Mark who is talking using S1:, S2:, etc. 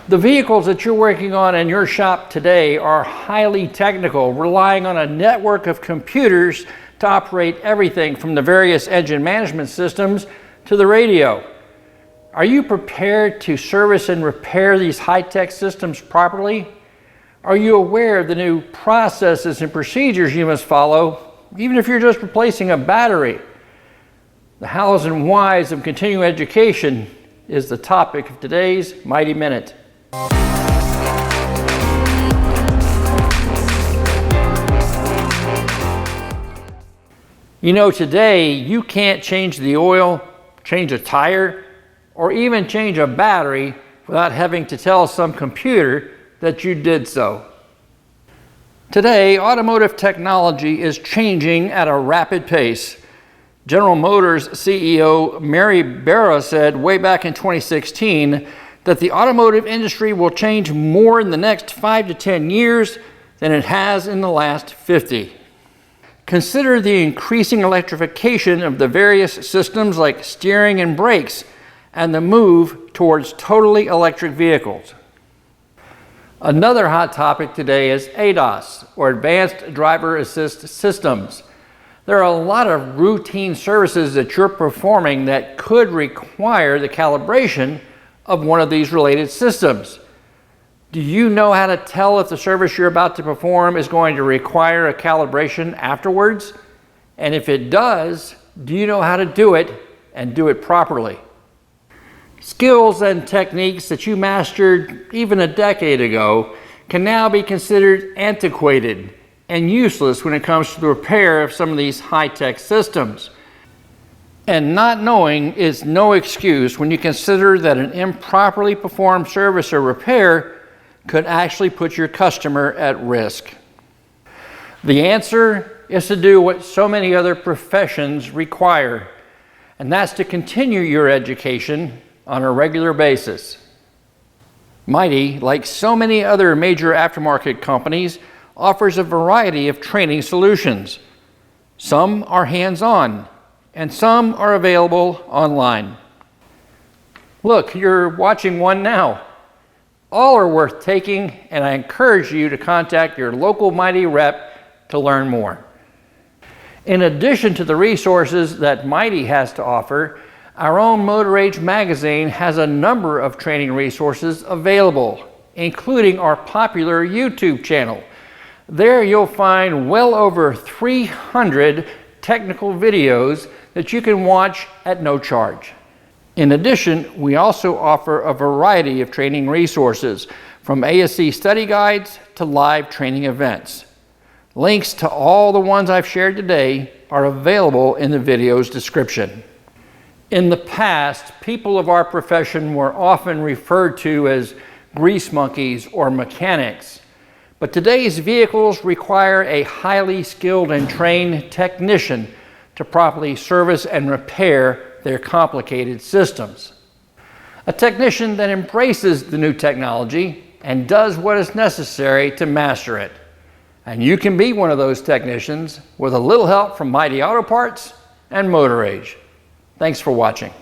S1: The vehicles that you're working on in your shop today are highly technical, relying on a network of computers to operate everything from the various engine management systems to the radio. Are you prepared to service and repair these high-tech systems properly? Are you aware of the new processes and procedures you must follow, even if you're just replacing a battery? The hows and whys of continuing education is the topic of today's Mighty Minute. You know, today you can't change the oil, change a tire, or even change a battery without having to tell some computer that you did so. Today, automotive technology is changing at a rapid pace. General Motors CEO Mary Barra said way back in 2016 that the automotive industry will change more in the next 5 to 10 years than it has in the last 50. Consider the increasing electrification of the various systems like steering and brakes and the move towards totally electric vehicles. Another hot topic today is ADAS, or Advanced Driver Assist Systems. There are a lot of routine services that you're performing that could require the calibration of one of these related systems. Do you know how to tell if the service you're about to perform is going to require a calibration afterwards? And if it does, do you know how to do it and do it properly? Skills and techniques that you mastered even a decade ago can now be considered antiquated and useless when it comes to the repair of some of these high-tech systems. And not knowing is no excuse when you consider that an improperly performed service or repair could actually put your customer at risk. The answer is to do what so many other professions require, and that's to continue your education on a regular basis. Mighty, like so many other major aftermarket companies, offers a variety of training solutions. Some are hands-on, and some are available online. Look, you're watching one now. All are worth taking, and I encourage you to contact your local Mighty rep to learn more. In addition to the resources that Mighty has to offer, our own Motor Age magazine has a number of training resources available, including our popular YouTube channel. There you'll find well over 300 technical videos that you can watch at no charge. In addition, we also offer a variety of training resources, from ASE study guides to live training events. Links to all the ones I've shared today are available in the video's description. In the past, people of our profession were often referred to as grease monkeys or mechanics. But today's vehicles require a highly skilled and trained technician to properly service and repair their complicated systems. A technician that embraces the new technology and does what is necessary to master it. And you can be one of those technicians with a little help from Mighty Auto Parts and Motor Age. Thanks for watching.